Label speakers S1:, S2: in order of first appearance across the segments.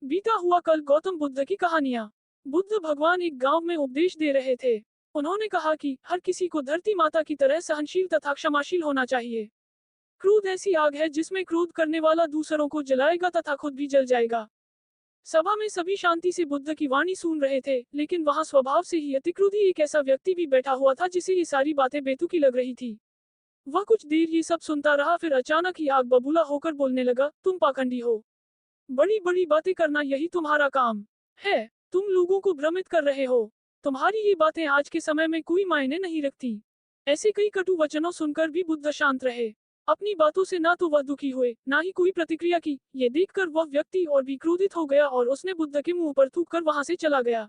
S1: बीता हुआ कल गौतम बुद्ध की कहानियाँ। बुद्ध भगवान एक गांव में उपदेश दे रहे थे। उन्होंने कहा कि हर किसी को धरती माता की तरह सहनशील तथा क्षमाशील होना चाहिए। क्रोध ऐसी आग है जिसमें क्रोध करने वाला दूसरों को जलाएगा तथा खुद भी जल जाएगा। सभा में सभी शांति से बुद्ध की वाणी सुन रहे थे, लेकिन वहां स्वभाव से ही अतिक्रोधी एक ऐसा व्यक्ति भी बैठा हुआ था जिसे ये सारी बातें बेतुकी लग रही थी। वह कुछ देर ये सब सुनता रहा, फिर अचानक ही आग बबूला होकर बोलने लगा, तुम पाखंडी हो। बड़ी बड़ी बातें करना यही तुम्हारा काम है। तुम लोगों को भ्रमित कर रहे हो। तुम्हारी ये बातें आज के समय में कोई मायने नहीं रखती। ऐसे कई कटु वचनों सुनकर भी बुद्ध शांत रहे। अपनी बातों से ना तो वह दुखी हुए, ना ही कोई प्रतिक्रिया की। ये देखकर वह व्यक्ति और भी क्रोधित हो गया और उसने बुद्ध के मुंह पर थूककर वहां से चला गया।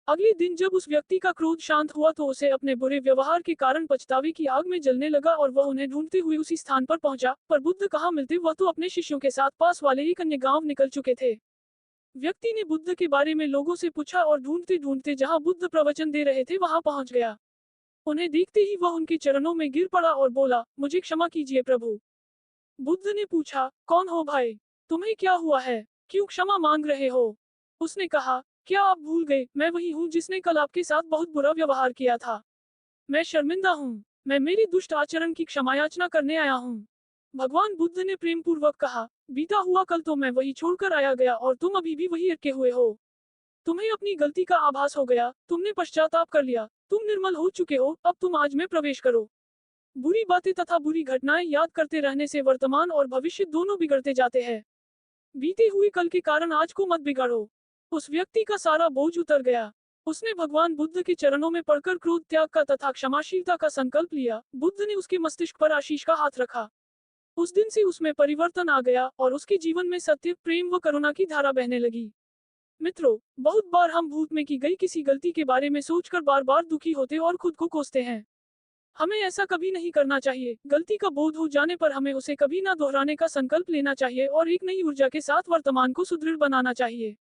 S1: अगले दिन जब उस व्यक्ति का क्रोध शांत हुआ तो उसे अपने बुरे व्यवहार के कारण पछतावे की आग में जलने लगा और वह उन्हें ढूंढते हुए उसी स्थान पर पहुंचा, पर बुद्ध कहाँ मिलते। वह तो अपने शिष्यों के साथ पास वाले ही अन्य गांव निकल चुके थे। व्यक्ति ने बुद्ध के बारे में लोगों से पूछा और ढूंढते ढूंढते जहां बुद्ध प्रवचन दे रहे थे वहां पहुंच गया। उन्हें देखते ही वह उनके चरणों में गिर पड़ा और बोला, मुझे क्षमा कीजिए प्रभु। बुद्ध ने पूछा, कौन हो भाई? तुम्हें क्या हुआ है? क्यों क्षमा मांग रहे हो? उसने कहा, क्या आप भूल गए, मैं वही हूँ जिसने कल आपके साथ बहुत बुरा व्यवहार किया था। मैं शर्मिंदा हूँ। मैं मेरी दुष्ट आचरण की क्षमायाचना करने आया हूँ। भगवान बुद्ध ने प्रेम पूर्वक कहा, बीता हुआ कल तो मैं वही छोड़कर आया गया और तुम अभी भी वही अटके हुए हो। तुम्हें अपनी गलती का आभास हो गया, तुमने पश्चाताप कर लिया, तुम निर्मल हो चुके हो, अब तुम आज में प्रवेश करो। बुरी बातें तथा बुरी घटनाएं याद करते रहने से वर्तमान और भविष्य दोनों बिगड़ते जाते हैं। बीते हुए कल के कारण आज को मत बिगाड़ो। उस व्यक्ति का सारा बोझ उतर गया। उसने भगवान बुद्ध के चरणों में पड़कर क्रोध त्याग का तथा क्षमाशीलता का संकल्प लिया। बुद्ध ने उसके मस्तिष्क पर आशीष का हाथ रखा। उस दिन से उसमें परिवर्तन आ गया और उसके जीवन में सत्य, प्रेम व करुणा की धारा बहने लगी। मित्रों, बहुत बार हम भूत में की गई किसी गलती के बारे में सोचकर बार बार दुखी होते और खुद को कोसते हैं। हमें ऐसा कभी नहीं करना चाहिए। गलती का बोध हो जाने पर हमें उसे कभी ना दोहराने का संकल्प लेना चाहिए और एक नई ऊर्जा के साथ वर्तमान को सुदृढ़ बनाना चाहिए।